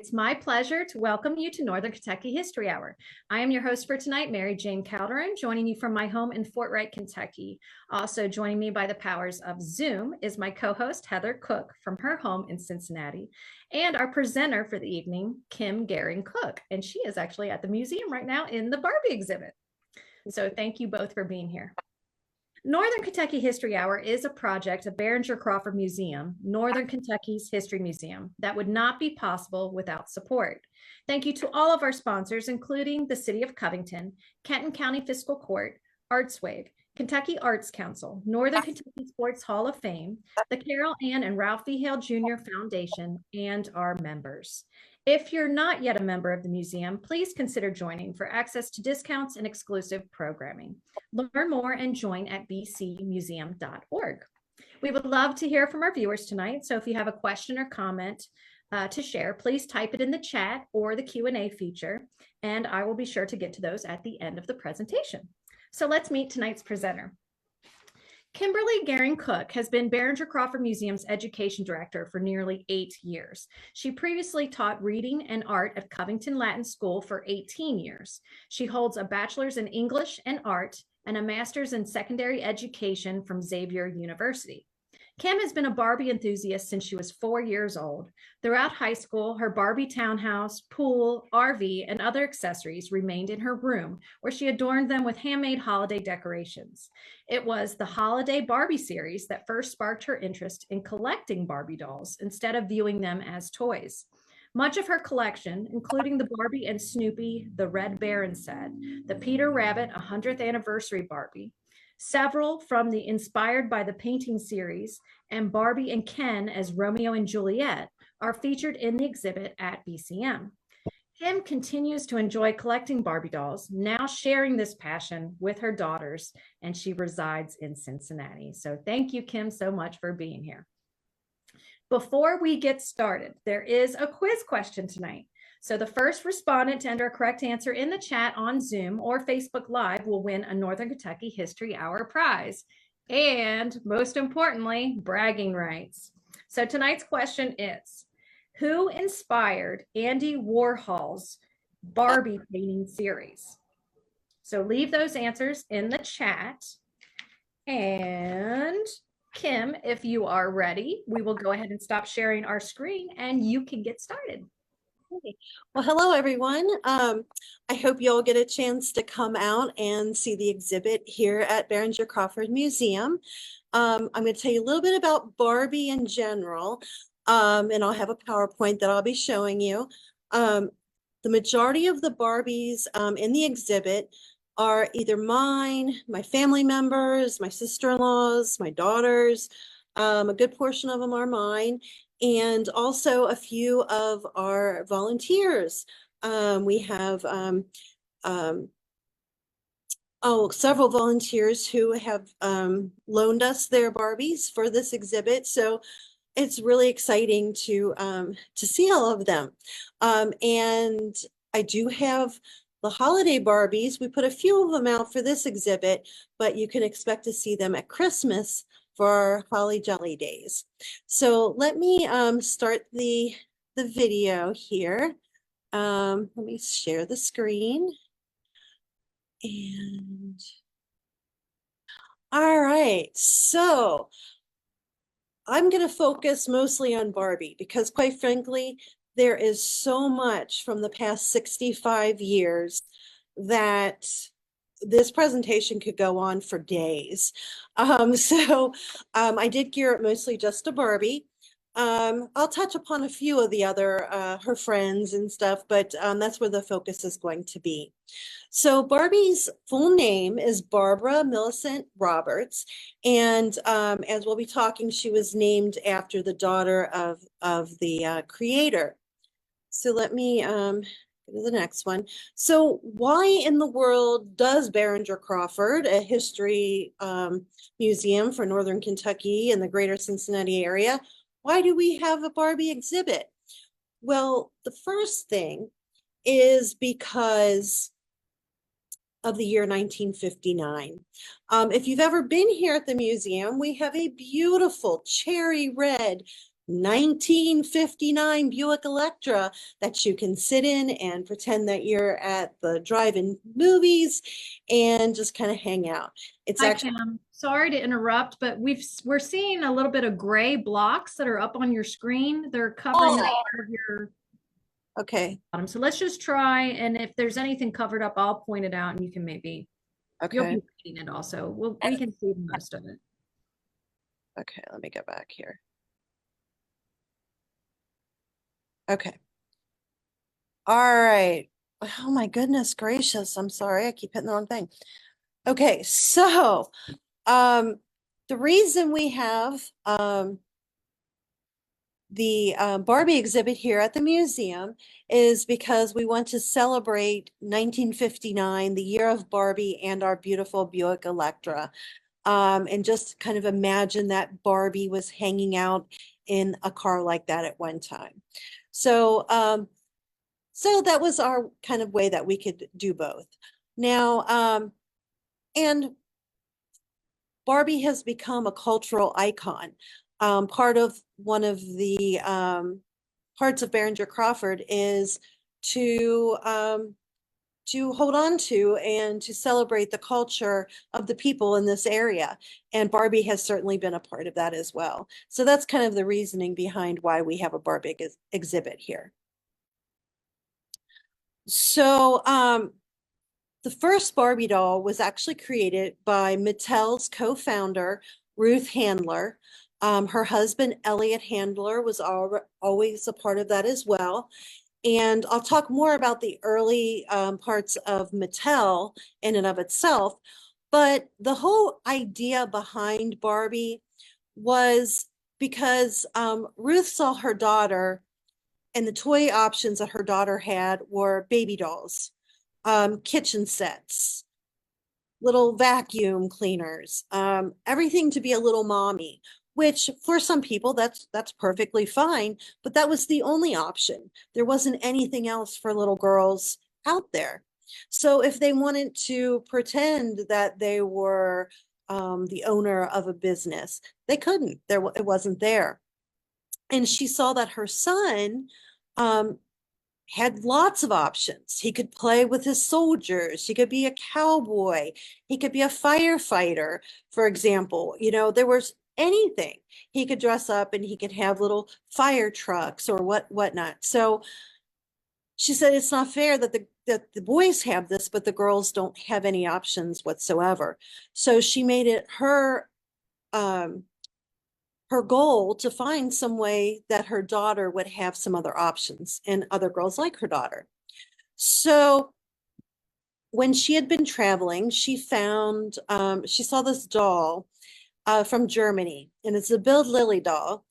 It's my pleasure to welcome you to Northern Kentucky History Hour. I am your host for tonight, Mary Jane Calderon, joining you from my home in Fort Wright, Kentucky. Also joining me by the powers of Zoom is my co-host, Heather Cook, from her home in Cincinnati, and our presenter for the evening, Kim Gehring-Cook, and she is actually at the museum right now in the Barbie exhibit. So thank you both for being here. Northern Kentucky History Hour is a project of Behringer-Crawford Museum, Northern Kentucky's history museum, that would not be possible without support. Thank you to all of our sponsors, including the City of Covington, Kenton County Fiscal Court, ArtsWave, Kentucky Arts Council, Northern Kentucky Sports Hall of Fame, the Carol Ann and Ralph V. Hale Jr. Foundation, and our members. If you're not yet a member of the museum, please consider joining for access to discounts and exclusive programming. Learn more and join at bcmuseum.org. We would love to hear from our viewers tonight, so if you have a question or comment to share, please type it in the chat or the Q&A feature, and I will be sure to get to those at the end of the presentation. So let's meet tonight's presenter. Kimberly Gehring-Cook has been Behringer-Crawford Museum's education director for nearly 8 years. She previously taught reading and art at Covington Latin School for 18 years. She holds a bachelor's in English and art and a master's in secondary education from Xavier University. Kim has been a Barbie enthusiast since she was 4 years old. Throughout high school, her Barbie townhouse, pool, RV, and other accessories remained in her room, where she adorned them with handmade holiday decorations. It was the Holiday Barbie series that first sparked her interest in collecting Barbie dolls instead of viewing them as toys. Much of her collection, including the Barbie and Snoopy, the Red Baron set, the Peter Rabbit 100th Anniversary Barbie, several from the Inspired by the Painting series, and Barbie and Ken as Romeo and Juliet, are featured in the exhibit at BCM. Kim continues to enjoy collecting Barbie dolls, now sharing this passion with her daughters, and she resides in Cincinnati. So thank you, Kim, so much for being here. Before we get started, there is a quiz question tonight. So the first respondent to enter a correct answer in the chat on Zoom or Facebook Live will win a Northern Kentucky History Hour prize. And most importantly, bragging rights. So tonight's question is, who inspired Andy Warhol's Barbie painting series? So leave those answers in the chat. And Kim, if you are ready, we will go ahead and stop sharing our screen and you can get started. Well, hello, everyone. I hope you all get a chance to come out and see the exhibit here at Behringer-Crawford Museum. I'm going to tell you a little bit about Barbie in general, and I'll have a PowerPoint that I'll be showing you. The majority of the Barbies in the exhibit are either mine, my family members, my sister-in-laws, my daughters. A good portion of them are mine, and also a few of our volunteers. We have several volunteers who have loaned us their Barbies for this exhibit. So it's really exciting to see all of them. And I do have the holiday Barbies. We put a few of them out for this exhibit, but you can expect to see them at Christmas for our Holly Jolly Days. So let me start the video here. Let me share the screen. And all right, so I'm going to focus mostly on Barbie because, quite frankly, there is so much from the past 65 years that this presentation could go on for days. I did gear it mostly just to Barbie. I'll touch upon a few of the other, her friends and stuff, but that's where the focus is going to be. So Barbie's full name is Barbara Millicent Roberts. And as we'll be talking, she was named after the daughter of the creator. So let me go to the next one. So why in the world does Behringer-Crawford, a history museum for Northern Kentucky and the greater Cincinnati area, why do we have a Barbie exhibit? Well, the first thing is because of the year 1959. If you've ever been here at the museum, we have a beautiful cherry red 1959 Buick Electra that you can sit in and pretend that you're at the drive-in movies and just kind of hang out. It's Hi, actually Kim. Sorry to interrupt, but we're seeing a little bit of gray blocks that are up on your screen. They're covering up part of your okay. bottom. So let's just try, and if there's anything covered up, I'll point it out, and you can maybe you'll Okay. be reading it also. We can see most of it. Okay, let me go back here. Okay. All right. Oh my goodness gracious. I'm sorry. I keep hitting the wrong thing. Okay, so the reason we have the Barbie exhibit here at the museum is because we want to celebrate 1959, the year of Barbie and our beautiful Buick Electra. And just kind of imagine that Barbie was hanging out in a car like that at one time. So, so that was our kind of way that we could do both. Now, and Barbie has become a cultural icon. Part of one of the parts of Behringer-Crawford is to hold on to and to celebrate the culture of the people in this area. And Barbie has certainly been a part of that as well. So that's kind of the reasoning behind why we have a Barbie exhibit here. So the first Barbie doll was actually created by Mattel's co-founder, Ruth Handler. Her husband, Elliot Handler, was always a part of that as well. And I'll talk more about the early parts of Mattel in and of itself. But the whole idea behind Barbie was because Ruth saw her daughter, and the toy options that her daughter had were baby dolls, kitchen sets, little vacuum cleaners, everything to be a little mommy, which for some people that's perfectly fine, but that was the only option. There wasn't anything else for little girls out there. So if they wanted to pretend that they were the owner of a business, they couldn't. It wasn't there. And she saw that her son had lots of options. He could play with his soldiers. He could be a cowboy. He could be a firefighter, for example. You know, there was anything. He could dress up and he could have little fire trucks or whatnot. So she said it's not fair that the boys have this, but the girls don't have any options whatsoever. So she made it her goal to find some way that her daughter would have some other options and other girls like her daughter. So when she had been traveling, she found, she saw this doll from Germany, and it's a Bild Lilly doll.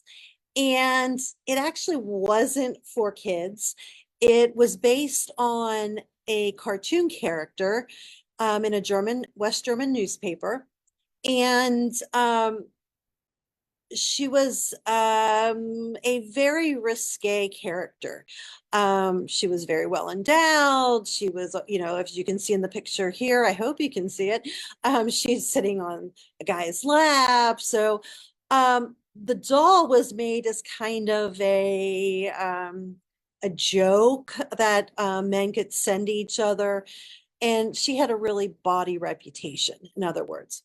And it actually wasn't for kids. It was based on a cartoon character in a West German newspaper. And she was a very risque character. She was very well endowed. She was, you know, if you can see in the picture here, I hope you can see it. She's sitting on a guy's lap. So the doll was made as kind of a joke that men could send to each other. And she had a really bawdy reputation, in other words.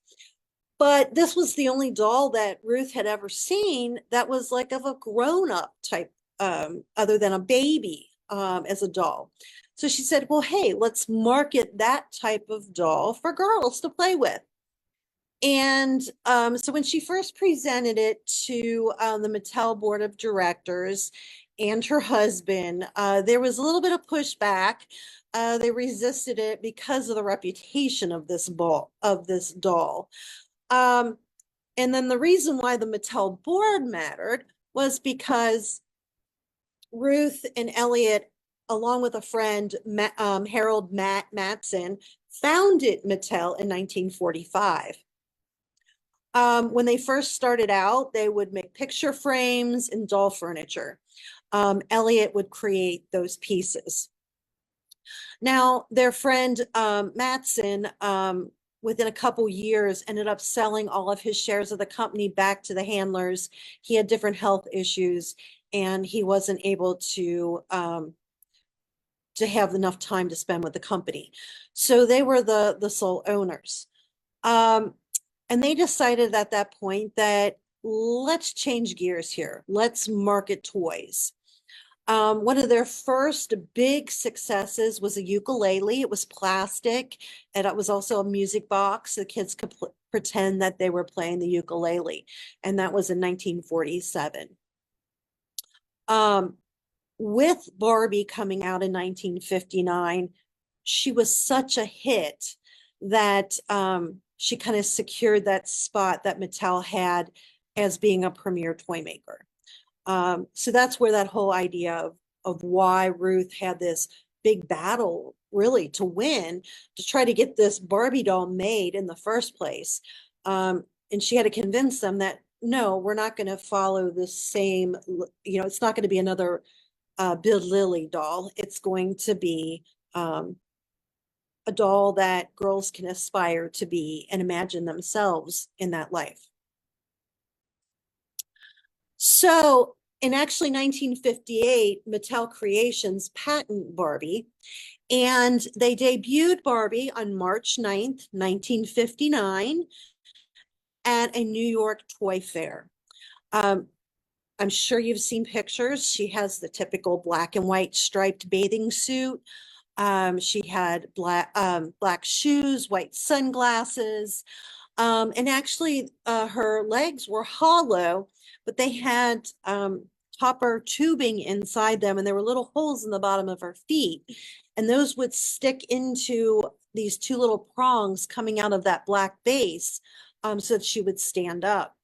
But this was the only doll that Ruth had ever seen that was like of a grown-up type, other than a baby as a doll. So she said, well, hey, let's market that type of doll for girls to play with. And so when she first presented it to the Mattel board of directors and her husband, there was a little bit of pushback. They resisted it because of the reputation of this doll. And then the reason why the Mattel board mattered was because Ruth and Elliot, along with a friend, Harold Matson, founded Mattel in 1945. When they first started out, they would make picture frames and doll furniture. Elliot would create those pieces. Now, their friend Matson within a couple years, ended up selling all of his shares of the company back to the Handlers. He had different health issues, and he wasn't able to have enough time to spend with the company. So they were the sole owners. And they decided at that point that let's change gears here. Let's market toys. One of their first big successes was a ukulele. It was plastic, and it was also a music box. The kids could pretend that they were playing the ukulele, and that was in 1947. With Barbie coming out in 1959, she was such a hit that she kind of secured that spot that Mattel had as being a premier toy maker. So that's where that whole idea of why Ruth had this big battle really to win, to try to get this Barbie doll made in the first place. And she had to convince them that, no, we're not going to follow the same, it's not going to be another Bill Lilly doll. It's going to be a doll that girls can aspire to be and imagine themselves in that life. So in actually 1958, Mattel Creations patented Barbie, and they debuted Barbie on March 9th, 1959 at a New York toy fair. I'm sure you've seen pictures. She has the typical black and white striped bathing suit. She had black shoes, white sunglasses, and actually her legs were hollow, but they had copper tubing inside them, and there were little holes in the bottom of her feet, and those would stick into these two little prongs coming out of that black base, so that she would stand up.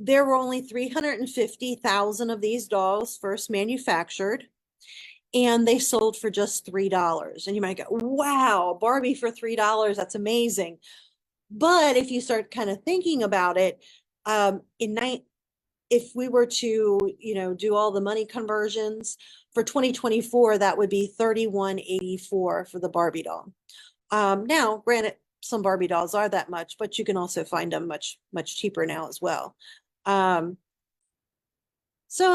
There were only 350,000 of these dolls first manufactured, and they sold for just $3. And you might go, wow, Barbie for $3, that's amazing. But if you start kind of thinking about it, if we were to, do all the money conversions for 2024, that would be $31.84 for the Barbie doll. Now, granted, some Barbie dolls are that much, but you can also find them much, much cheaper now as well. So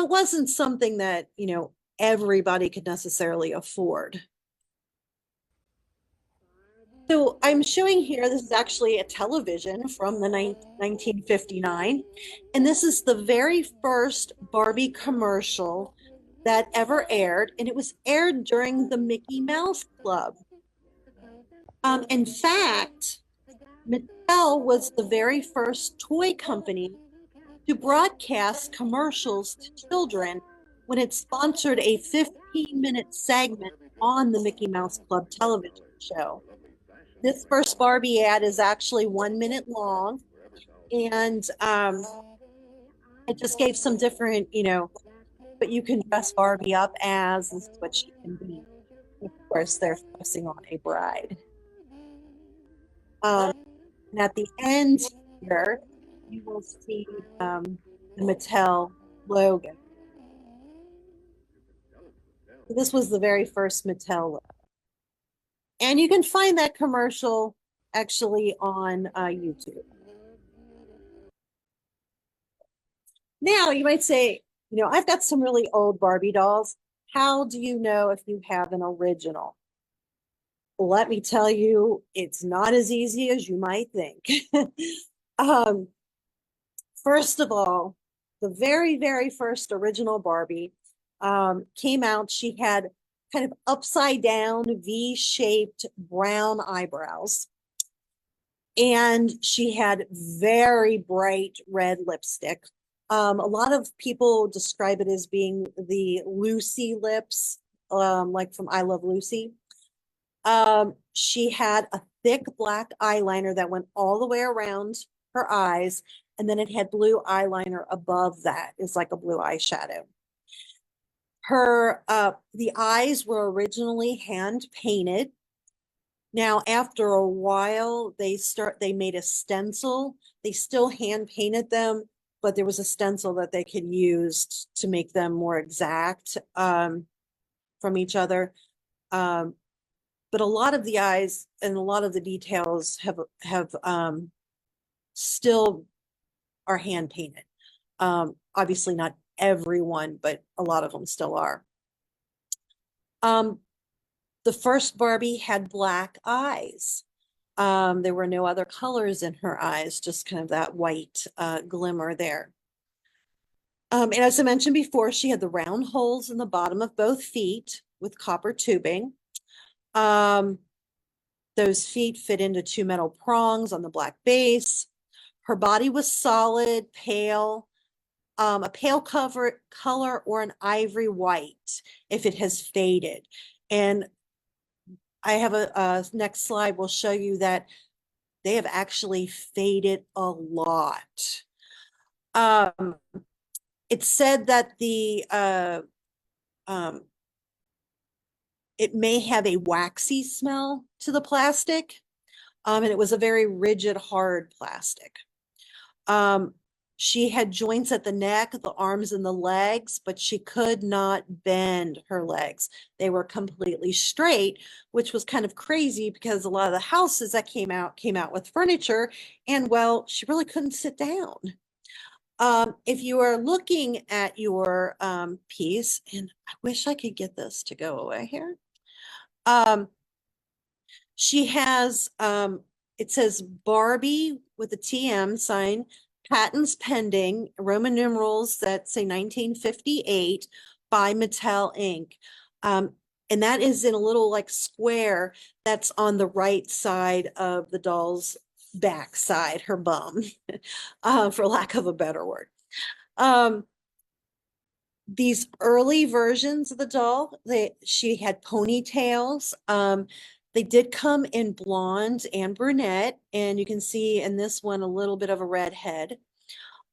it wasn't something that, everybody could necessarily afford. So I'm showing here, this is actually a television from the 1959, and this is the very first Barbie commercial that ever aired, and it was aired during the Mickey Mouse Club. In fact, Mattel was the very first toy company to broadcast commercials to children when it sponsored a 15-minute segment on the Mickey Mouse Club television show. This first Barbie ad is actually 1 minute long, and it just gave some different, but you can dress Barbie up as, this is what she can be. Of course, they're focusing on a bride. And at the end here, you will see the Mattel logo. This was the very first Mattel logo. And you can find that commercial actually on YouTube. Now, you might say, I've got some really old Barbie dolls. How do you know if you have an original? Let me tell you, it's not as easy as you might think. First of all, the very, very first original Barbie came out. She had kind of upside down V-shaped brown eyebrows. And she had very bright red lipstick. A lot of people describe it as being the Lucy lips, like from I Love Lucy. She had a thick black eyeliner that went all the way around her eyes, and then it had blue eyeliner above that. It's like a blue eyeshadow. Her the eyes were originally hand painted. Now, after a while, they made a stencil. They still hand painted them, but there was a stencil that they could use to make them more exact from each other. but a lot of the eyes and a lot of the details have still are hand painted. Obviously not everyone, but a lot of them still are. The first Barbie had black eyes. There were no other colors in her eyes, just kind of that white glimmer there. And as I mentioned before, she had the round holes in the bottom of both feet with copper tubing. Those feet fit into 2 metal prongs on the black base. Her body was solid, pale, a pale color or an ivory white if it has faded. And I have a next slide will show you that they have actually faded a lot. It's said that it may have a waxy smell to the plastic, and it was a very rigid, hard plastic. She had joints at the neck, the arms, and the legs, but she could not bend her legs. They were completely straight, which was kind of crazy because a lot of the houses that came out with furniture, and well, she really couldn't sit down. If you are looking at your piece, and I wish I could get this to go away here. She has, it says Barbie with a TM sign, patents pending, Roman numerals that say 1958 by Mattel Inc. And that is in a little like square that's on the right side of the doll's back side, her bum, for lack of a better word. These early versions of the doll, she had ponytails. They did come in blonde and brunette, and you can see in this one a little bit of a red head.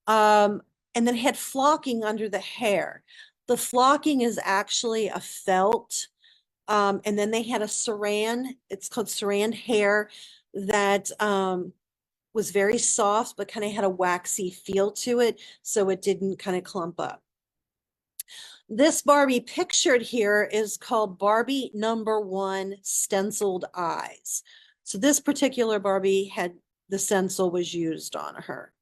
And then had flocking under the hair. The flocking is actually a felt, and then they had a saran, it's called saran hair, that was very soft, but kind of had a waxy feel to it, so it didn't kind of clump up. This Barbie pictured here is called Barbie #1 stenciled eyes. So this particular Barbie had the stencil was used on her.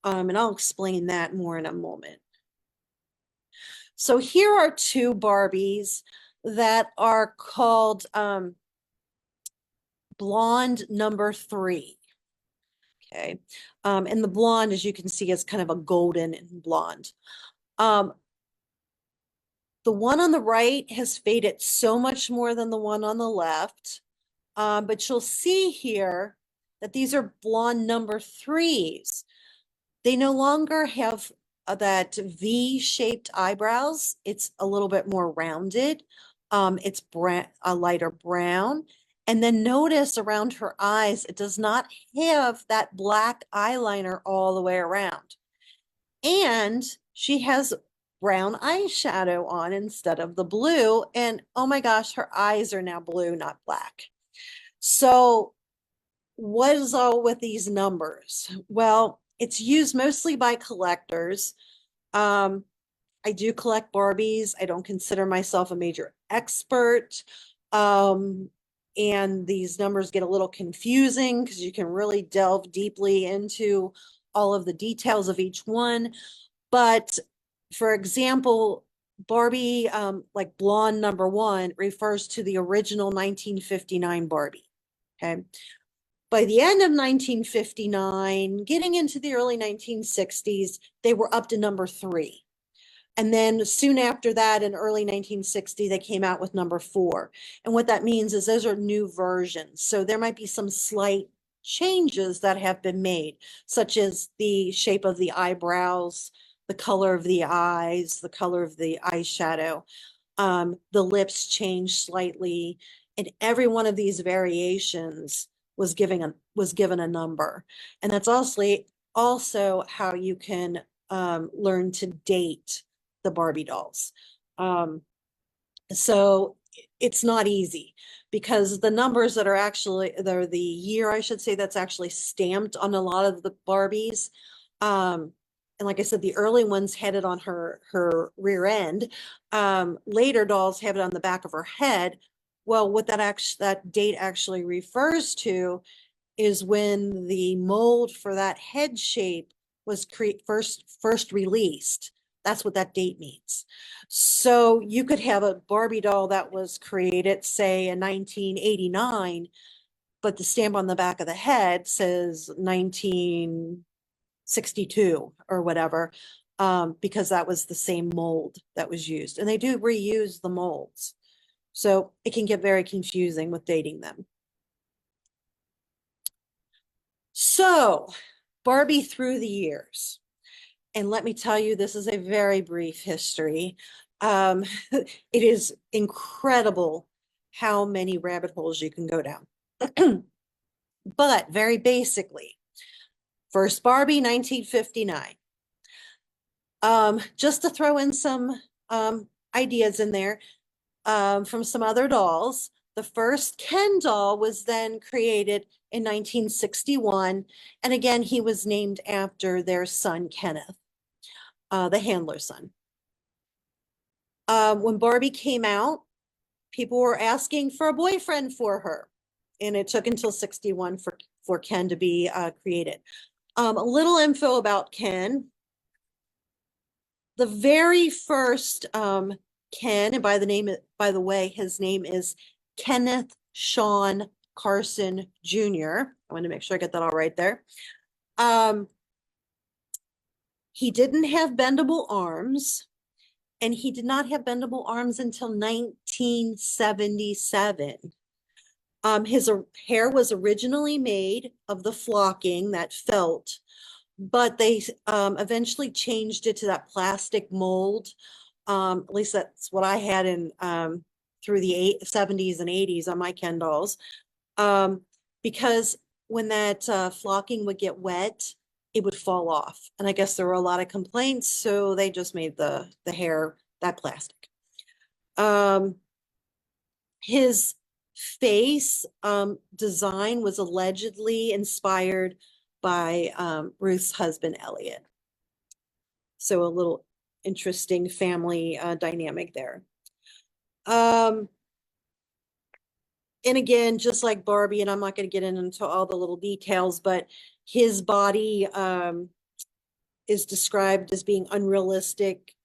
And I'll explain that more in a moment. So here are 2 Barbies that are called blonde #3. Okay. And the blonde, as you can see, is kind of a golden and blonde. The one on the right has faded so much more than the one on the left. But you'll see here that these are blonde #3s. They no longer have that V-shaped eyebrows. It's a little bit more rounded. It's a lighter brown. And then notice around her eyes, it does not have that black eyeliner all the way around. And she has brown eyeshadow on instead of the blue. And oh my gosh, her eyes are now blue, not black. So what is all with these numbers? Well, it's used mostly by collectors. I do collect Barbies. I don't consider myself a major expert. And these numbers get a little confusing because you can really delve deeply into all of the details of each one. But for example, Barbie, like blonde #1 refers to the original 1959 Barbie. Okay. By the end of 1959, getting into the early 1960s, they were up to #3. And then soon after that, in early 1960, they came out with #4. And what that means is those are new versions. So there might be some slight changes that have been made, such as the shape of the eyebrows, the color of the eyes, the color of the eyeshadow. The lips changed slightly. And every one of these variations was given a number. And that's also how you can learn to date the Barbie dolls. So it's not easy because the numbers that are actually, they're the year, I should say, that's actually stamped on a lot of the Barbies. And like I said, the early ones had it on her rear end. Later dolls have it on the back of her head. Well, what that date actually refers to is when the mold for that head shape was first released. That's what that date means. So you could have a Barbie doll that was created, say, in 1989, but the stamp on the back of the head says 1962 or whatever, because that was the same mold that was used. And they do reuse the molds. So it can get very confusing with dating them. So Barbie through the years. And let me tell you, this is a very brief history. It is incredible how many rabbit holes you can go down. But very basically, first Barbie, 1959. Just to throw in some ideas in there from some other dolls. The first Ken doll was then created in 1961. And again, he was named after their son, Kenneth, the Handler son. When Barbie came out, people were asking for a boyfriend for her. And it took until 61 for Ken to be created. A little info about Ken. The very first Ken, and by the way, his name is Kenneth Sean Carson Jr. I want to make sure I get that all right there. He didn't have bendable arms, and he did not have bendable arms until 1977. His hair was originally made of the flocking, that felt, but they eventually changed it to that plastic mold. At least that's what I had in through the 70s and 80s on my Ken dolls. Because when that flocking would get wet, it would fall off. And I guess there were a lot of complaints, so they just made the hair that plastic. His face design was allegedly inspired by Ruth's husband, Elliot. So a little interesting family dynamic there. And again, just like Barbie, and I'm not going to get into all the little details, but his body is described as being unrealistic.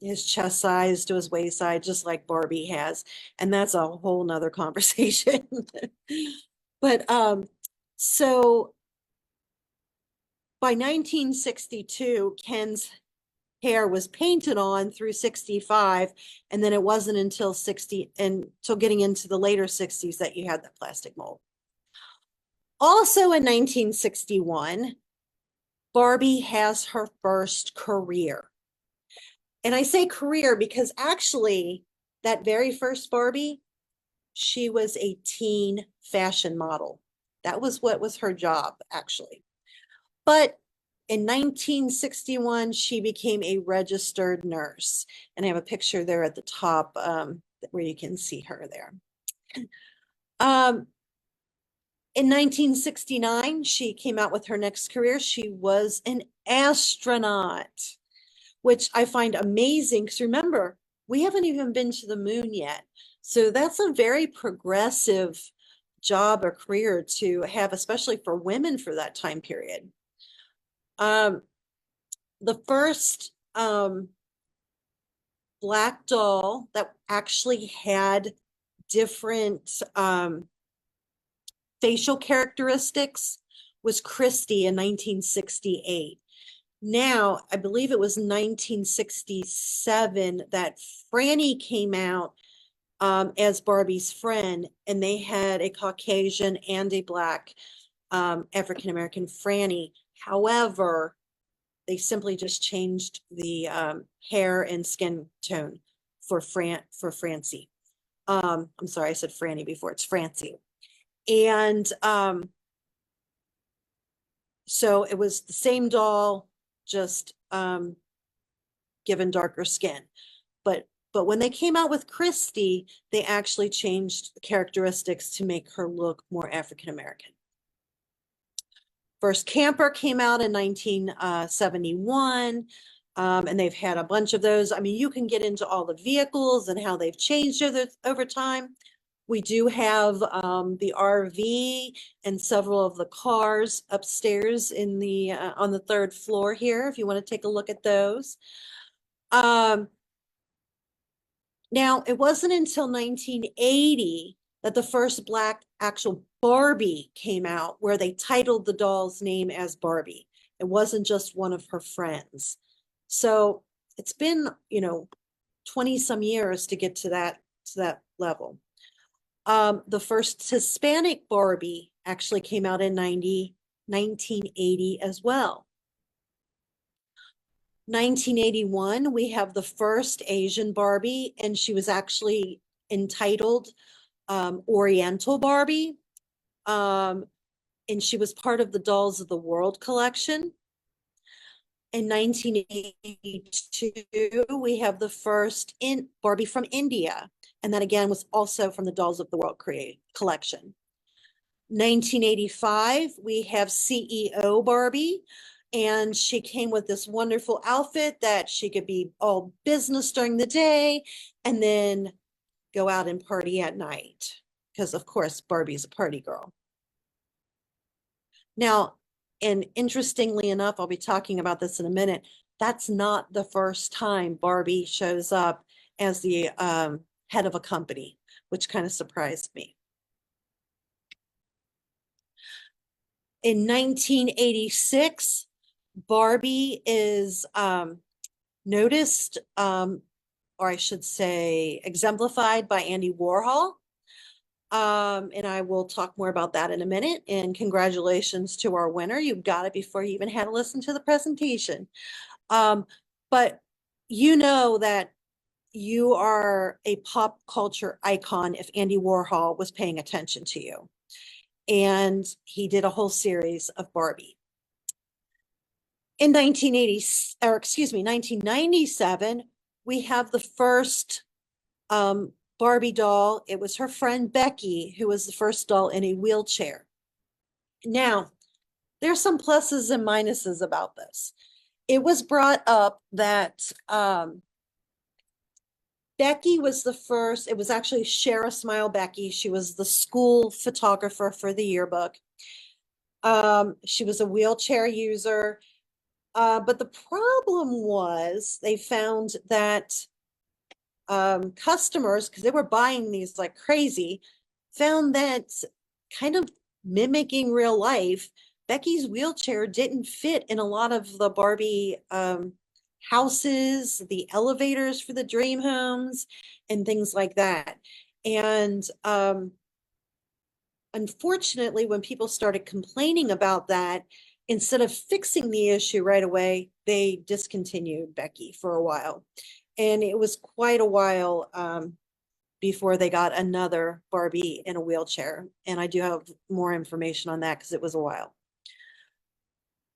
His chest size to his waist size, just like Barbie has. And that's a whole nother conversation. But so by 1962, Ken's hair was painted on through 65, and then it wasn't until getting into the later 60s that you had that plastic mold. Also in 1961, Barbie has her first career. And I say career because actually that very first Barbie, she was a teen fashion model. That was what was her job, actually. But in 1961, she became a registered nurse. And I have a picture there at the top where you can see her there. In 1969, she came out with her next career. She was an astronaut, which I find amazing because remember, we haven't even been to the moon yet. So that's a very progressive job or career to have, especially for women for that time period. The first black doll that actually had different facial characteristics was Christie in 1968. Now, I believe it was 1967 that Franny came out as Barbie's friend, and they had a Caucasian and a black African-American Franny. However, they simply just changed the hair and skin tone for Francie. I'm sorry, I said Franny before. It's Francie. And so it was the same doll, just given darker skin. But when they came out with Christie, they actually changed the characteristics to make her look more African-American. First camper came out in 1971. And they've had a bunch of those. I mean, you can get into all the vehicles and how they've changed over time. We do have the RV and several of the cars upstairs in the on the third floor here, if you want to take a look at those. Now, it wasn't until 1980 that the first Black actual Barbie came out, where they titled the doll's name as Barbie. It wasn't just one of her friends. So it's been, 20 some years to get to that level. The first Hispanic Barbie actually came out in 1980 as well. 1981, we have the first Asian Barbie, and she was actually entitled Oriental Barbie. And she was part of the Dolls of the World collection. In 1982, we have the first Barbie from India. And that again was also from the Dolls of the World collection. 1985, we have CEO Barbie. And she came with this wonderful outfit that she could be all business during the day and then go out and party at night. Because of course, Barbie's a party girl. Now, and interestingly enough, I'll be talking about this in a minute, that's not the first time Barbie shows up as the head of a company, which kind of surprised me. In 1986, Barbie is noticed, or I should say exemplified by Andy Warhol. And I will talk more about that in a minute. And congratulations to our winner. You got it before you even had to listen to the presentation. But you know that you are a pop culture icon if Andy Warhol was paying attention to you. And he did a whole series of Barbie. In 1997, we have the first Barbie doll. It was her friend Becky, who was the first doll in a wheelchair. Now, there's some pluses and minuses about this. It was brought up that Becky was the first, it was actually Share a Smile Becky. She was the school photographer for the yearbook. She was a wheelchair user. But the problem was they found that customers, because they were buying these like crazy, found that kind of mimicking real life, Becky's wheelchair didn't fit in a lot of the Barbie houses, the elevators for the dream homes, and things like that. And unfortunately, when people started complaining about that, instead of fixing the issue right away, they discontinued Becky for a while. And it was quite a while before they got another Barbie in a wheelchair. And I do have more information on that because it was a while.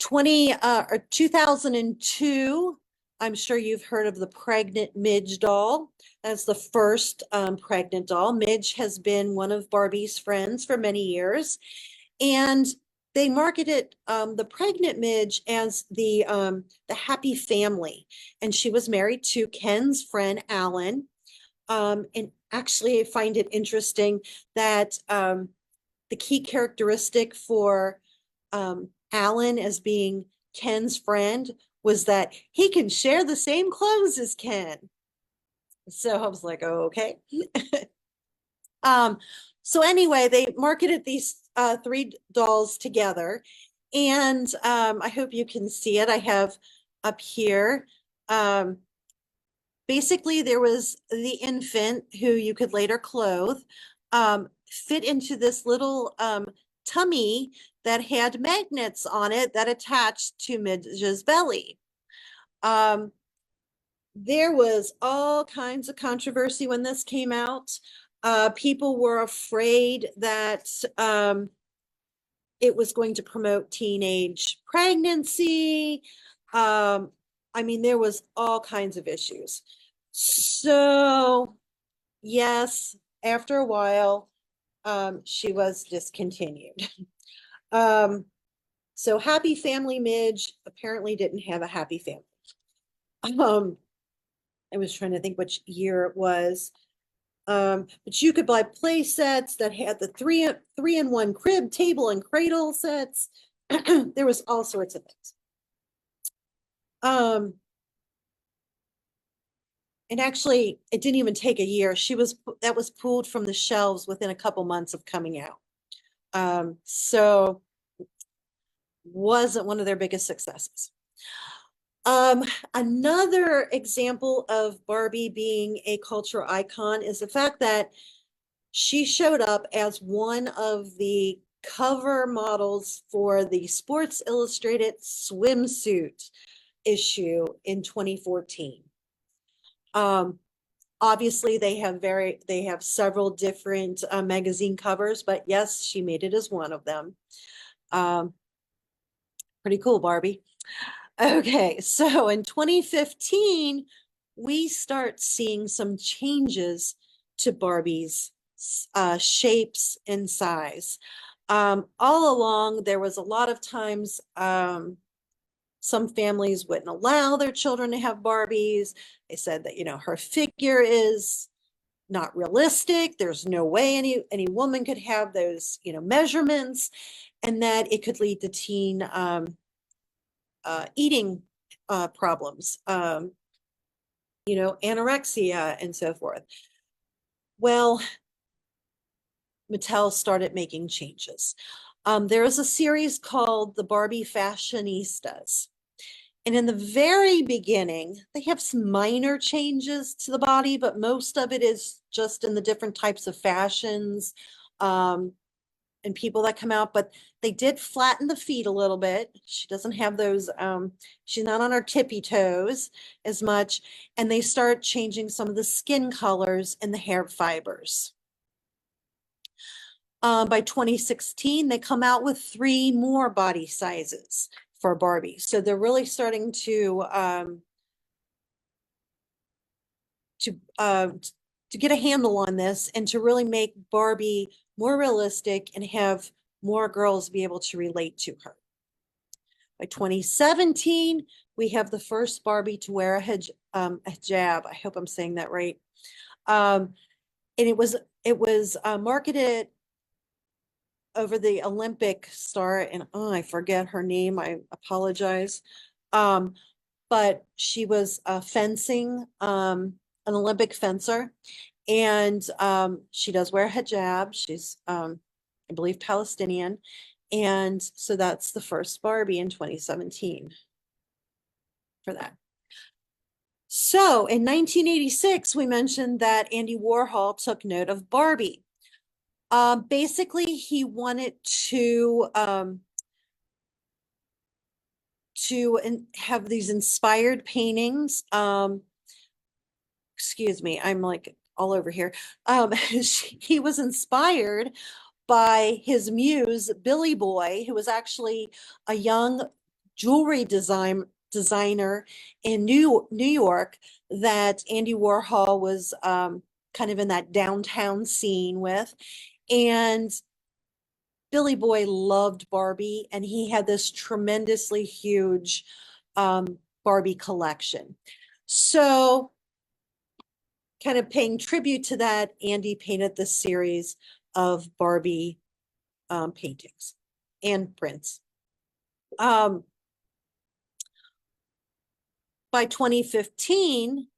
2002, I'm sure you've heard of the pregnant Midge doll. That's the first pregnant doll. Midge has been one of Barbie's friends for many years. And they marketed the pregnant Midge as the happy family. And she was married to Ken's friend, Alan. And actually, I find it interesting that the key characteristic for Alan as being Ken's friend was that he can share the same clothes as Ken. So I was like, oh, okay. So anyway, they marketed these three dolls together, and I hope you can see it. I have up here. Basically, there was the infant who you could later clothe, fit into this little tummy that had magnets on it that attached to Midge's belly. There was all kinds of controversy when this came out. People were afraid that it was going to promote teenage pregnancy. I mean, there was all kinds of issues. So, yes, after a while, she was discontinued. So Happy Family Midge apparently didn't have a happy family. I was trying to think which year it was. But you could buy play sets that had the three in one crib, table, and cradle sets. There was all sorts of things. And actually, it didn't even take a year. That was pulled from the shelves within a couple months of coming out. So wasn't one of their biggest successes. Another example of Barbie being a cultural icon is the fact that she showed up as one of the cover models for the Sports Illustrated swimsuit issue in 2014. Obviously they have several different magazine covers, but yes, she made it as one of them. Pretty cool, Barbie. Okay, so in 2015, we start seeing some changes to Barbie's shapes and size. All along, there was a lot of times some families wouldn't allow their children to have Barbies. They said that, her figure is not realistic. There's no way any woman could have those, measurements, and that it could lead to teen eating problems, anorexia and so forth. Well, Mattel started making changes. There is a series called the Barbie Fashionistas. And in the very beginning, they have some minor changes to the body, but most of it is just in the different types of fashions and people that come out. But they did flatten the feet a little bit. She doesn't have those, she's not on her tippy toes as much. And they start changing some of the skin colors and the hair fibers. By 2016, they come out with 3 more body sizes for Barbie. So they're really starting to get a handle on this and to really make Barbie more realistic and have more girls be able to relate to her. By 2017, we have the first Barbie to wear a hijab. I hope I'm saying that right. And it was marketed over the Olympic star, and I forget her name. I apologize. But she was fencing, an Olympic fencer, and she does wear a hijab. She's, I believe, Palestinian. And so that's the first Barbie in 2017 for that. So in 1986, we mentioned that Andy Warhol took note of Barbie. Basically, he wanted to have these inspired paintings. Excuse me, I'm like all over here. He was inspired by his muse, Billy Boy, who was actually a young jewelry designer in New York that Andy Warhol was kind of in that downtown scene with. And Billy Boy loved Barbie, and he had this tremendously huge Barbie collection. So kind of paying tribute to that, Andy painted this series of Barbie paintings and prints. By 2015,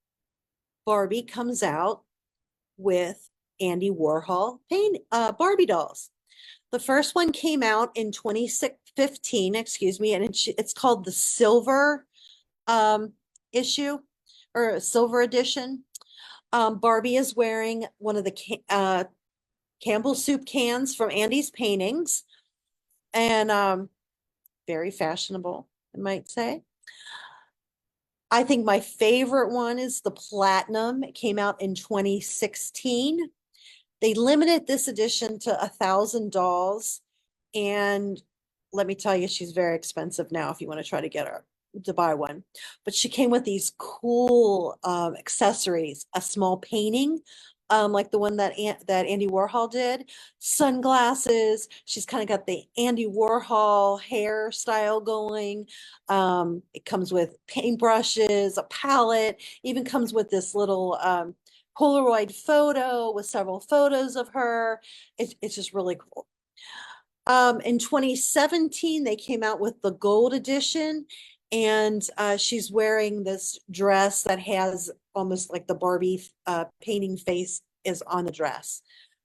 Barbie comes out with Andy Warhol Barbie dolls. The first one came out in 2015, and it's called the Silver issue, or Silver edition. Barbie is wearing one of the Campbell soup cans from Andy's paintings, and very fashionable, I might say. I think my favorite one is the Platinum. It came out in 2016. They limited this edition to 1,000 dolls. And let me tell you, she's very expensive now if you want to try to get her to buy one. But she came with these cool accessories, a small painting like the one that Andy Warhol did. Sunglasses. She's kind of got the Andy Warhol hairstyle going. It comes with paintbrushes, a palette, even comes with this little Polaroid photo with several photos of her. It's just really cool. In 2017, they came out with the gold edition, and she's wearing this dress that has almost like the Barbie painting face is on the dress.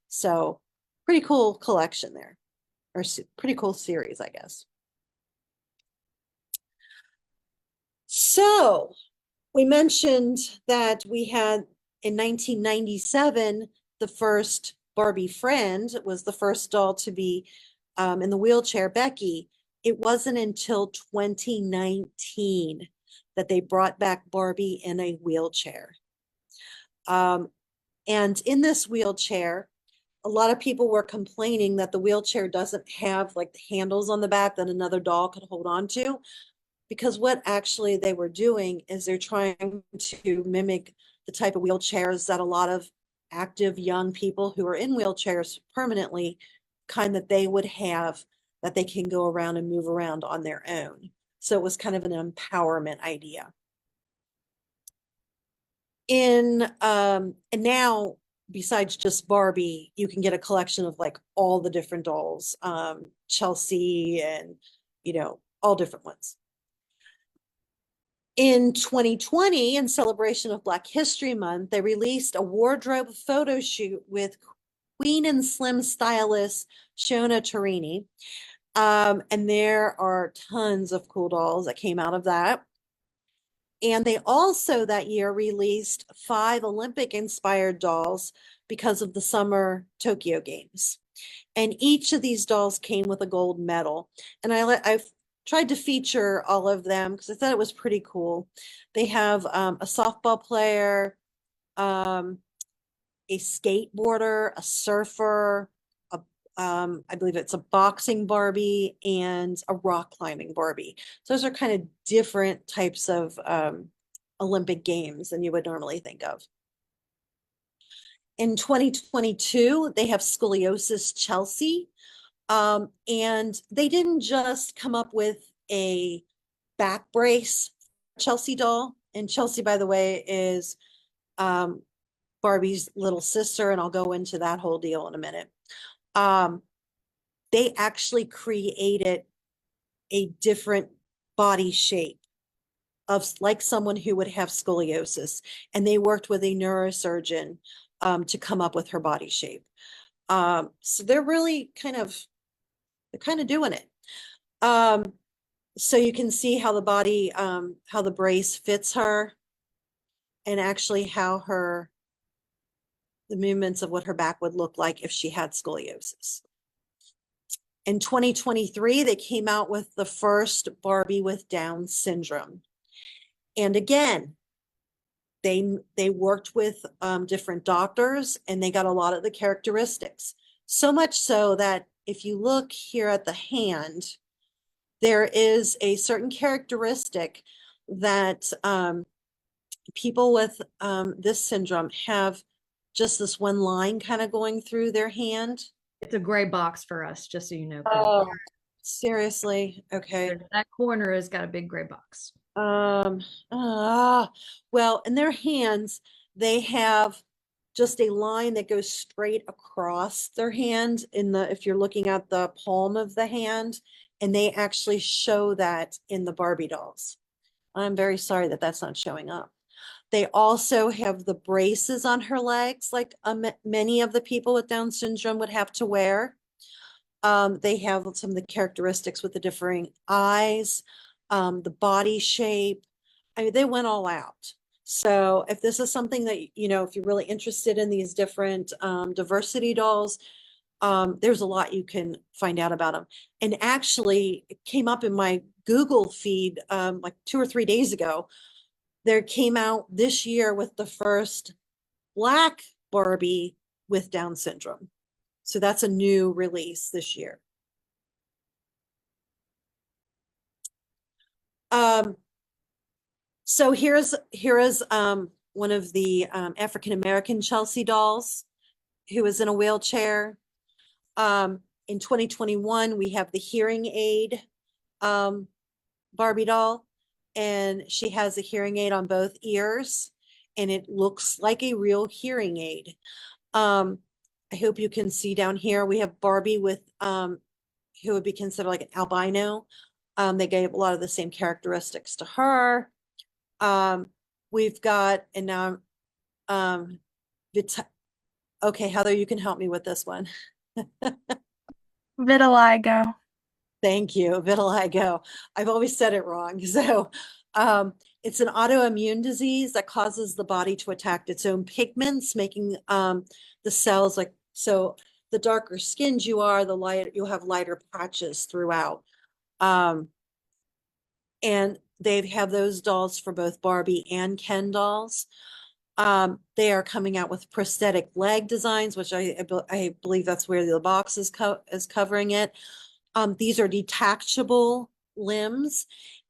So pretty cool collection there, or pretty cool series, I guess. So we mentioned that we had in 1997, the first Barbie friend was the first doll to be in the wheelchair, Becky. It wasn't until 2019 that they brought back Barbie in a wheelchair. And in this wheelchair, a lot of people were complaining that the wheelchair doesn't have like the handles on the back that another doll could hold on to, because what actually they were doing is they're trying to mimic the type of wheelchairs that a lot of active young people who are in wheelchairs permanently kind that they would have, that they can go around and move around on their own. So it was kind of an empowerment idea. And now, besides just Barbie, you can get a collection of like all the different dolls, Chelsea, and all different ones. In 2020, in celebration of Black History Month, they released a wardrobe photo shoot with Queen and Slim stylist Shona Turini. And there are tons of cool dolls that came out of that. And they also that year released 5 Olympic-inspired dolls because of the Summer Tokyo Games. And each of these dolls came with a gold medal. And I've tried to feature all of them because I thought it was pretty cool. They have a softball player, a skateboarder, a surfer, I believe it's a boxing Barbie, and a rock climbing Barbie. So those are kind of different types of Olympic games than you would normally think of. In 2022, they have scoliosis Chelsea. And they didn't just come up with a back brace Chelsea doll. And Chelsea, by the way, is Barbie's little sister, and I'll go into that whole deal in a minute. They actually created a different body shape of like someone who would have scoliosis, and they worked with a neurosurgeon to come up with her body shape. So they're really kind of doing it. So you can see how the body, how the brace fits her, and actually how the movements of what her back would look like if she had scoliosis. In 2023, they came out with the first Barbie with Down syndrome. And again, they worked with different doctors, and they got a lot of the characteristics. So much so that if you look here at the hand, there is a certain characteristic that people with this syndrome have, just this one line kind of going through their hand. It's a gray box for us, just so you know. Oh, seriously? Okay. That corner has got a big gray box. Well, in their hands, they have just a line that goes straight across their hand if you're looking at the palm of the hand, and they actually show that in the Barbie dolls. I'm very sorry that that's not showing up. They also have the braces on her legs, like many of the people with Down syndrome would have to wear. They have some of the characteristics with the differing eyes, the body shape. I mean, they went all out. So if this is something that, if you're really interested in these different diversity dolls, there's a lot you can find out about them. And actually, it came up in my Google feed like 2 or 3 days ago. There came out this year with the first Black Barbie with Down syndrome. So that's a new release this year. So here is one of the African-American Chelsea dolls who was in a wheelchair. In 2021, we have the hearing aid Barbie doll, and she has a hearing aid on both ears, and it looks like a real hearing aid. I hope you can see down here, we have Barbie with, who would be considered like an albino. They gave a lot of the same characteristics to her. We've got, and now, okay, Heather, you can help me with this one. Vitiligo. Thank you, vitiligo. I've always said it wrong. So it's an autoimmune disease that causes the body to attack its own pigments, making the cells like, so the darker skinned you are, the lighter, you'll have lighter patches throughout. And they have those dolls for both Barbie and Ken dolls. They are coming out with prosthetic leg designs, which I believe that's where the box is covering it. These are detachable limbs,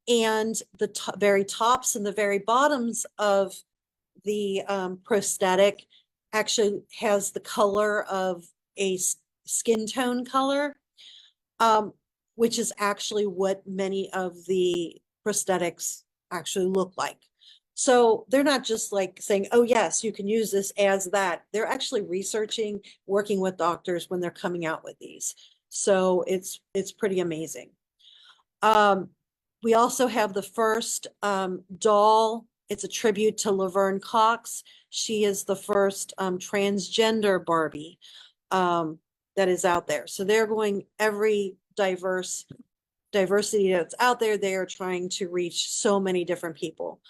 and the very tops and the very bottoms of the prosthetic actually has the color of a skin tone color, which is actually what many of the prosthetics actually look like. So they're not just like saying, oh, yes, you can use this as that. They're actually researching, working with doctors when they're coming out with these. So it's pretty amazing. We also have the first doll. It's a tribute to Laverne Cox. She is the first transgender Barbie that is out there. So they're going every diversity that's out there. They are trying to reach so many different people.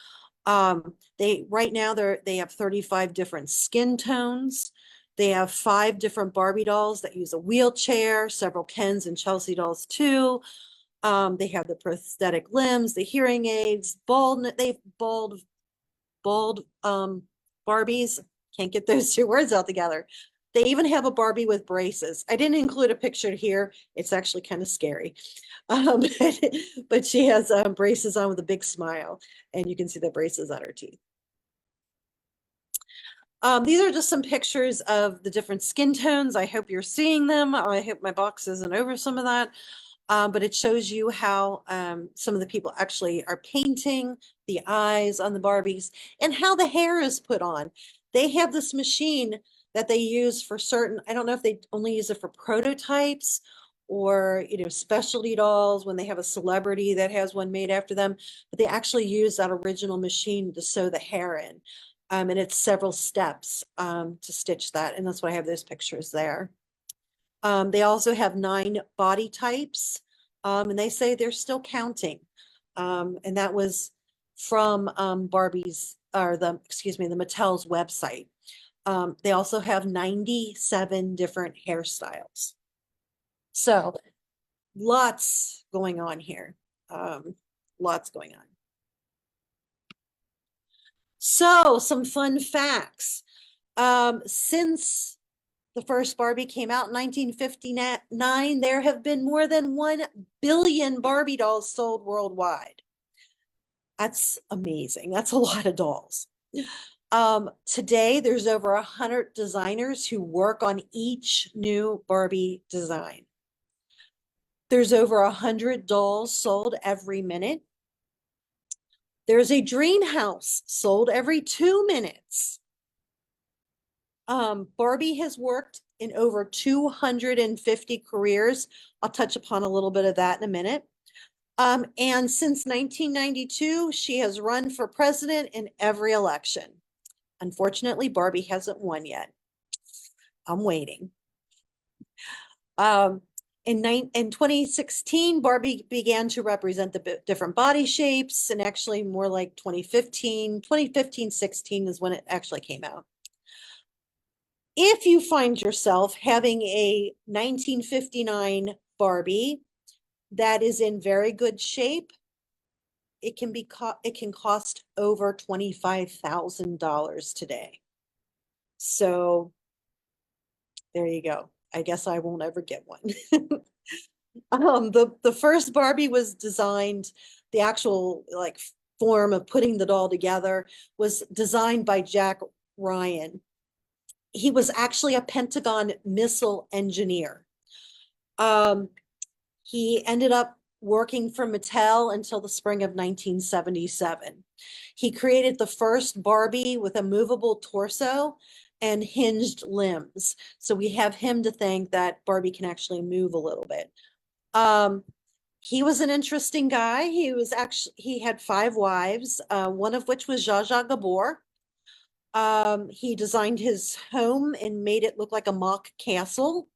Right now they have 35 different skin tones. They have 5 different Barbie dolls that use a wheelchair, several Kens and Chelsea dolls too. They have the prosthetic limbs, the hearing aids, they've bald Barbies. Can't get those 2 words out together. They even have a Barbie with braces. I didn't include a picture here. It's actually kind of scary. But she has braces on with a big smile, and you can see the braces on her teeth. These are just some pictures of the different skin tones. I hope you're seeing them. I hope my box isn't over some of that. But it shows you how some of the people actually are painting the eyes on the Barbies and how the hair is put on. They have this machine that they use for certain, I don't know if they only use it for prototypes or, you know, specialty dolls when they have a celebrity that has one made after them, but they actually use that original machine to sew the hair in. And it's several steps to stitch that. And that's why I have those pictures there. They also have 9 body types, and they say they're still counting. And that was from Barbie's, or the Mattel's website. They also have 97 different hairstyles. So lots going on here. Lots going on. So some fun facts. Since the first Barbie came out in 1959, there have been more than 1 billion Barbie dolls sold worldwide. That's amazing. That's a lot of dolls. Today, there's over 100 designers who work on each new Barbie design. There's over 100 dolls sold every minute. There's a dream house sold every 2 minutes. Barbie has worked in over 250 careers. I'll touch upon a little bit of that in a minute. And since 1992, she has run for president in every election. Unfortunately, Barbie hasn't won yet. I'm waiting. In 2016, Barbie began to represent the different body shapes, and actually more like 2015-16 is when it actually came out. If you find yourself having a 1959 Barbie that is in very good shape, it can cost over $25,000 today. So there you go. I guess I won't ever get one. The first Barbie was designed, the actual like form of putting the doll together was designed by Jack Ryan. He was actually a Pentagon missile engineer. He ended up working for Mattel until the spring of 1977. He created the first Barbie with a movable torso and hinged limbs. So we have him to thank that Barbie can actually move a little bit. He was an interesting guy. He had 5 wives, one of which was Zsa Zsa Gabor. He designed his home and made it look like a mock castle.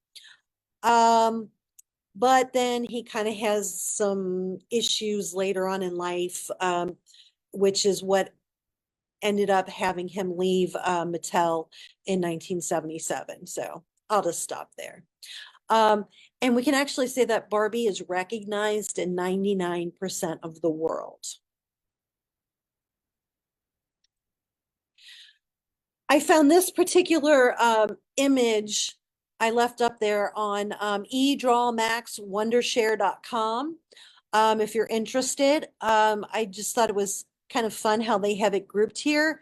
But then he kind of has some issues later on in life, which is what ended up having him leave Mattel in 1977. So I'll just stop there. And we can actually say that Barbie is recognized in 99% of the world. I found this particular image I left up there on eDrawMaxWondershare.com. If you're interested, I just thought it was kind of fun how they have it grouped here.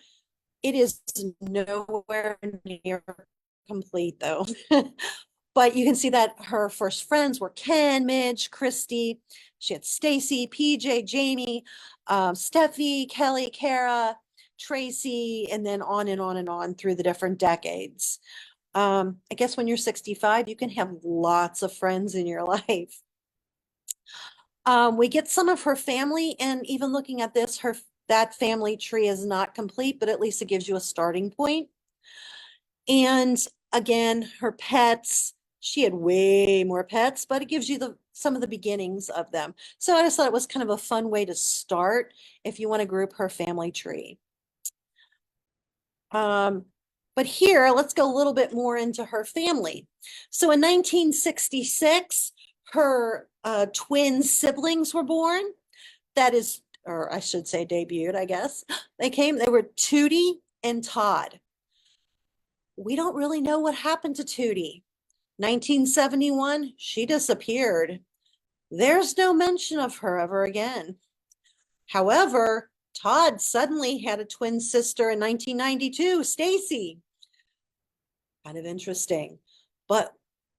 It is nowhere near complete though. But you can see that her first friends were Ken, Midge, Christy. She had Stacy, PJ, Jamie, Steffi, Kelly, Kara, Tracy, and then on and on and on through the different decades. I guess when you're 65, you can have lots of friends in your life. We get some of her family, and even looking at this, that family tree is not complete, but at least it gives you a starting point. And again, her pets, she had way more pets, but it gives you some of the beginnings of them. So I just thought it was kind of a fun way to start if you want to group her family tree. But here, let's go a little bit more into her family. So in 1966, her twin siblings were born. That is, or I should say debuted, I guess. They were Tootie and Todd. We don't really know what happened to Tootie. 1971, she disappeared. There's no mention of her ever again. However, Todd suddenly had a twin sister in 1992, Stacy. Kind of interesting. But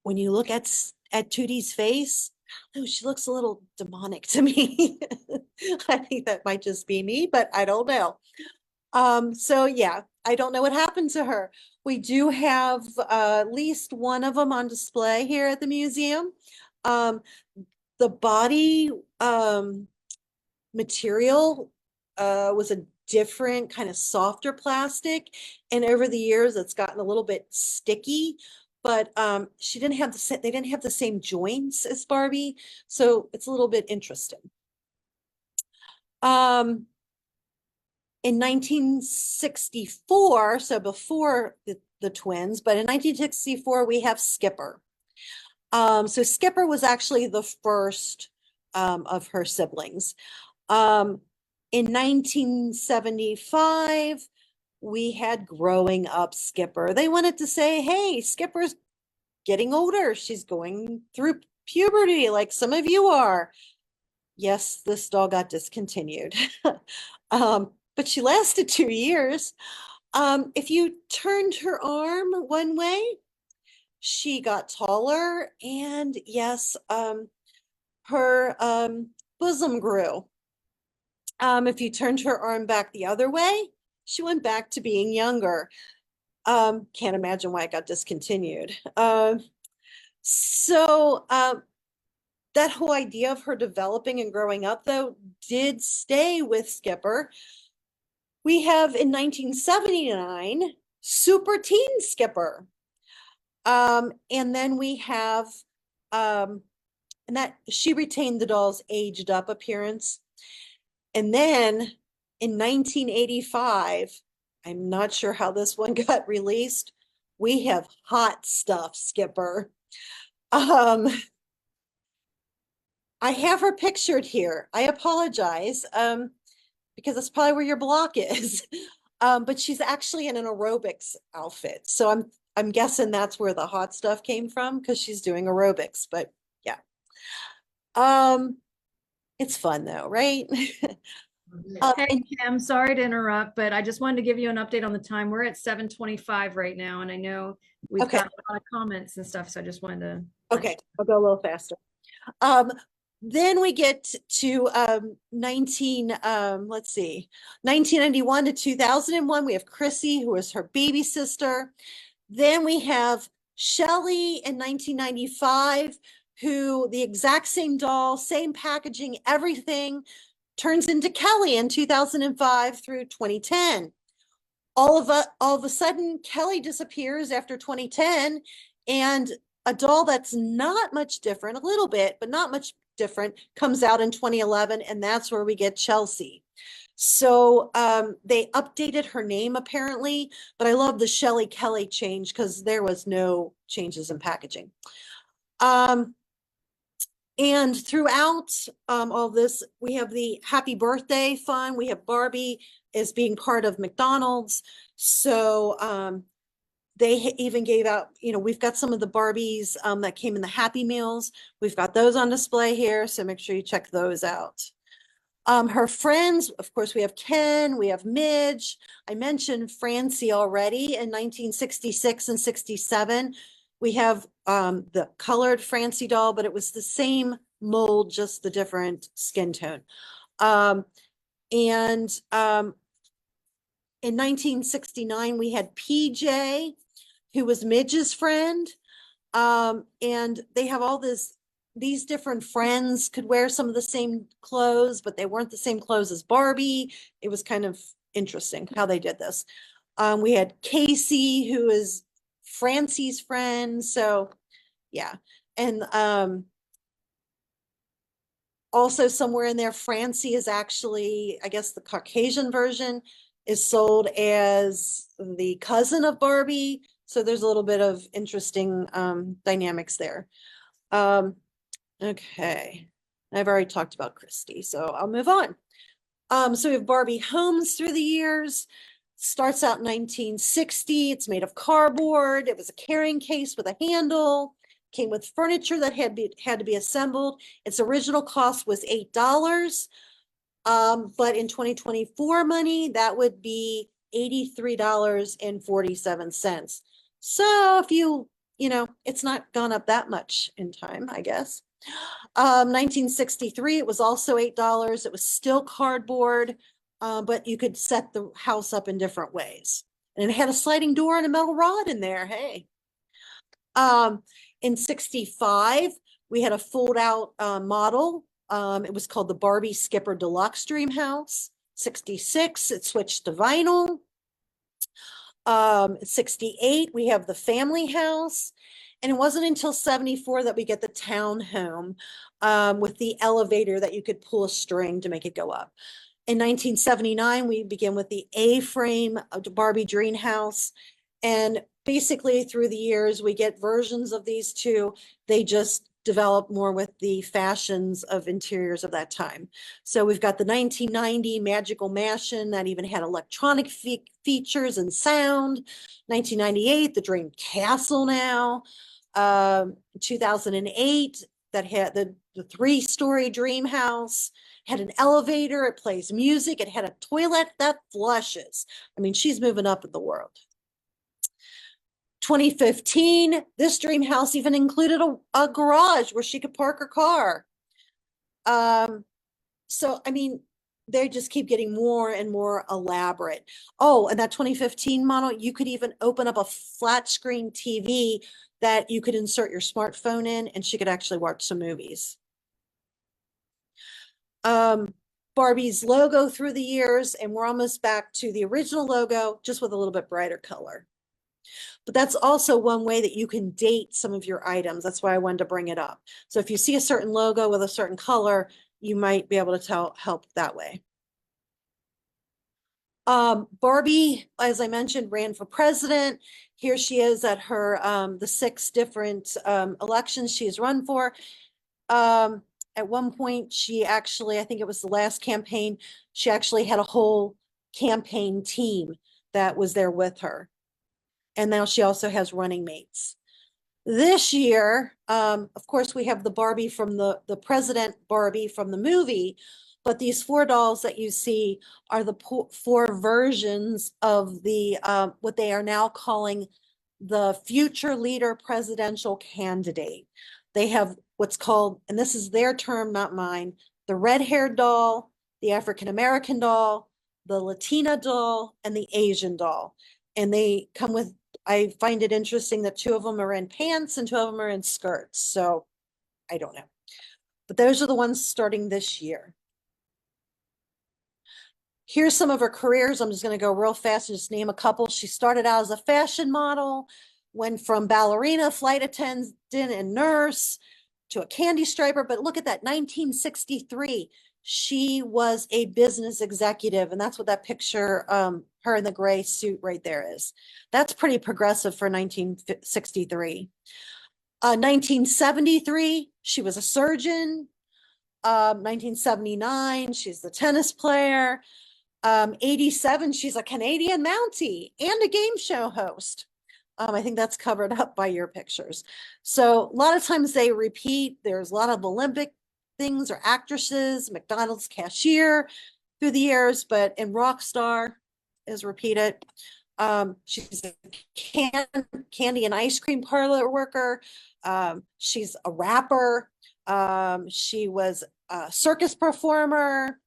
when you look at Tootie's face, I don't know, she looks a little demonic to me. I think that might just be me, but I don't know. So yeah, I don't know what happened to her. We do have at least one of them on display here at the museum. The body material was a different kind of softer plastic, and over the years it's gotten a little bit sticky, but they didn't have the same joints as Barbie, so it's a little bit interesting. In 1964, so before the twins, but in 1964 we have Skipper. So Skipper was actually the first of her siblings. In 1975, we had Growing Up Skipper. They wanted to say, hey, Skipper's getting older. She's going through puberty like some of you are. Yes, this doll got discontinued. But she lasted 2 years. If you turned her arm one way, she got taller, and yes, her bosom grew. If you turned her arm back the other way, she went back to being younger. Can't imagine why it got discontinued. So that whole idea of her developing and growing up, though, did stay with Skipper. We have in 1979, Super Teen Skipper. And then we have, and that she retained the doll's aged up appearance. And then in 1985, I'm not sure how this one got released, we have Hot Stuff Skipper. I have her pictured here. I apologize, because that's probably where your block is. But she's actually in an aerobics outfit. So I'm guessing that's where the hot stuff came from, because she's doing aerobics, but yeah. It's fun though, right? Hey, And Kim, sorry to interrupt, but I just wanted to give you an update on the time. We're at 7:25 right now, and I know we've okay, got a lot of comments and stuff, so I just wanted to let okay, I'll go a little faster. Um, then we get to 1991 to 2001. We have Chrissy, who is her baby sister. Then we have Shelley in 1995, who the exact same doll, same packaging, everything, turns into Kelly in 2005 through 2010. All of a sudden, Kelly disappears after 2010, and a doll that's not much different, a little bit, but not much different, comes out in 2011, and that's where we get Chelsea. So they updated her name apparently, but I love the Shelley Kelly change because there was no changes in packaging. And throughout all this, we have the happy birthday fun. We have Barbie as being part of McDonald's. So they even gave out, we've got some of the Barbies that came in the Happy Meals. We've got those on display here, so make sure you check those out. Her friends, of course, we have Ken, we have Midge. I mentioned Francie already in 1966 and 67. We have the colored Francie doll, but it was the same mold, just the different skin tone. And in 1969, we had PJ, who was Midge's friend. And they have all these different friends could wear some of the same clothes, but they weren't the same clothes as Barbie. It was kind of interesting how they did this. We had Casey, who is Francie's friend. So yeah. And also somewhere in there, Francie is actually, I guess the Caucasian version is sold as the cousin of Barbie. So there's a little bit of interesting dynamics there. Okay, I've already talked about Christy, so I'll move on. So we have Barbie homes through the years. Starts out in 1960. It's made of cardboard. It was a carrying case with a handle. Came with furniture that had to be assembled. Its original cost was $8. But in 2024 money, that would be $83.47. So if it's not gone up that much in time, I guess. 1963, it was also $8. It was still cardboard, but you could set the house up in different ways. And it had a sliding door and a metal rod in there. Hey. In 65, we had a fold out model. It was called the Barbie Skipper Deluxe Dream House. 66, it switched to vinyl. 68, we have the family house. And it wasn't until 74 that we get the townhome with the elevator that you could pull a string to make it go up. In 1979, we begin with the A-frame Barbie Dream House. And basically through the years, we get versions of these two. They just develop more with the fashions of interiors of that time. So we've got the 1990 Magical Mansion that even had electronic features and sound. 1998, the Dream Castle now. 2008, that had the 3-story dream house, had an elevator, it plays music, it had a toilet that flushes. I mean, she's moving up in the world. 2015, this dream house even included a garage where she could park her car. So, I mean, they just keep getting more and more elaborate. Oh, and that 2015 model, you could even open up a flat screen TV that you could insert your smartphone in, and she could actually watch some movies. Barbie's logo through the years, and we're almost back to the original logo, just with a little bit brighter color. But that's also one way that you can date some of your items. That's why I wanted to bring it up. So if you see a certain logo with a certain color, you might be able to help that way. Barbie, as I mentioned, ran for president. Here she is at her the 6 different elections she has run for. At one point, she actually, I think it was the last campaign, she actually had a whole campaign team that was there with her. And now she also has running mates. This year, of course, we have the Barbie from the president Barbie from the movie, But these 4 dolls that you see are the 4 versions of the what they are now calling the future leader presidential candidate. They have what's called, and this is their term, not mine, the red-haired doll, the African-American doll, the Latina doll, and the Asian doll. And they come with, I find it interesting that 2 of them are in pants and 2 of them are in skirts. So I don't know. But those are the ones starting this year. Here's some of her careers. I'm just going to go real fast and just name a couple. She started out as a fashion model, went from ballerina, flight attendant, and nurse to a candy striper. But look at that, 1963, she was a business executive. And that's what that picture, her in the gray suit right there is. That's pretty progressive for 1963. 1973, she was a surgeon. 1979, she's the tennis player. 87, she's a Canadian Mountie and a game show host. I think that's covered up by your pictures. So a lot of times they repeat. There's a lot of Olympic things or actresses, McDonald's cashier through the years, but in rock star is repeated. She's a candy and ice cream parlor worker. She's a rapper. She was a circus performer.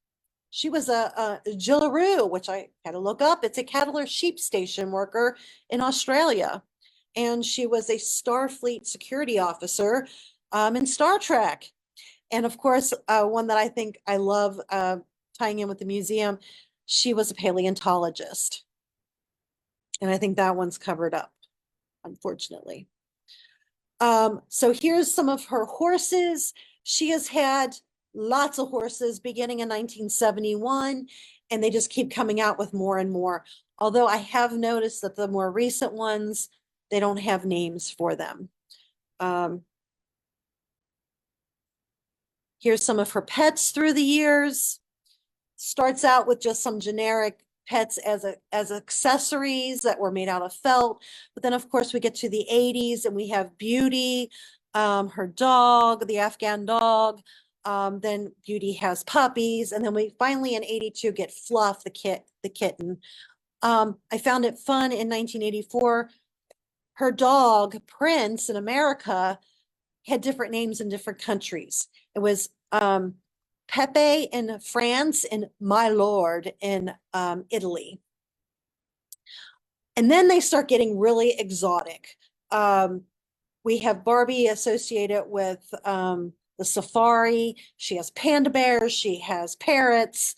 She was a Jillaroo, which I had to look up. It's a cattle or sheep station worker in Australia. And she was a Starfleet security officer in Star Trek. And of course, one that I think I love tying in with the museum, she was a paleontologist. And I think that one's covered up, unfortunately. So here's some of her horses. She has had lots of horses beginning in 1971, and they just keep coming out with more and more. Although I have noticed that the more recent ones, they don't have names for them. Here's some of her pets through the years. Starts out with just some generic pets as accessories that were made out of felt. But then, of course, we get to the 80s and we have Beauty, her dog, the Afghan dog. Then Beauty has puppies. And then we finally in 82 get Fluff, the kitten. I found it fun in 1984. Her dog, Prince, in America, had different names in different countries. It was Pepe in France and My Lord in Italy. And then they start getting really exotic. We have Barbie associated with the safari. She has panda bears. She has parrots,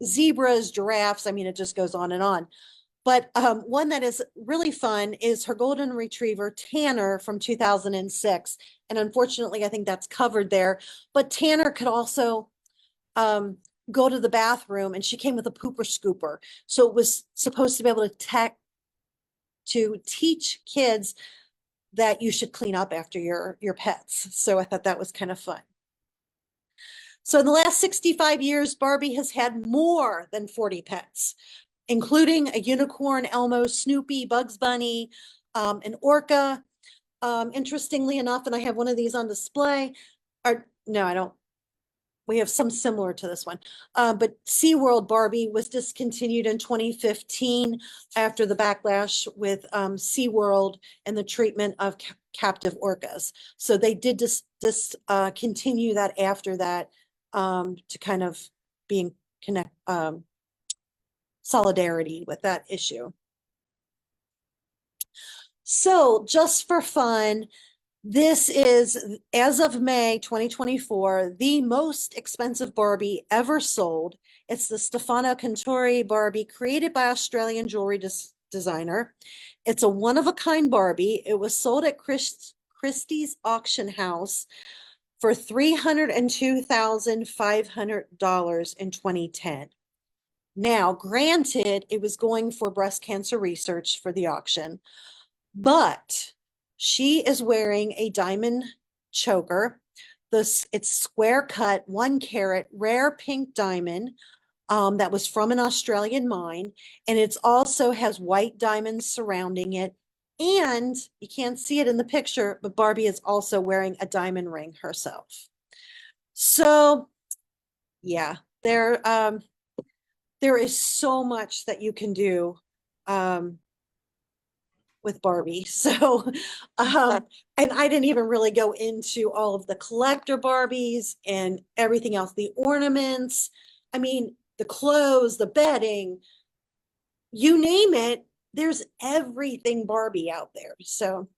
zebras, giraffes. I mean, it just goes on and on. But one that is really fun is her golden retriever, Tanner, from 2006. And unfortunately, I think that's covered there. But Tanner could also go to the bathroom, and she came with a pooper scooper. So it was supposed to be able to teach kids that you should clean up after your pets. So I thought that was kind of fun. So in the last 65 years, Barbie has had more than 40 pets, including a unicorn, Elmo, Snoopy, Bugs Bunny, an orca. Interestingly enough, and I have one of these on display, no, I don't. We have some similar to this one. But SeaWorld Barbie was discontinued in 2015 after the backlash with SeaWorld and the treatment of captive orcas. So they did continue that after that to kind of being solidarity with that issue. So just for fun, this is, as of May 2024, the most expensive Barbie ever sold. It's the Stefano Contori Barbie, created by Australian jewelry designer. It's a one-of-a-kind Barbie. It was sold at Christie's auction house for $302,500 in 2010. Now, granted, it was going for breast cancer research for the auction, but she is wearing a diamond choker. It's square cut, 1 carat, rare pink diamond that was from an Australian mine. And it also has white diamonds surrounding it. And you can't see it in the picture, but Barbie is also wearing a diamond ring herself. So yeah, there is so much that you can do with Barbie. So and I didn't even really go into all of the collector Barbies and everything else, the ornaments, I mean, the clothes, the bedding, you name it, there's everything Barbie out there. So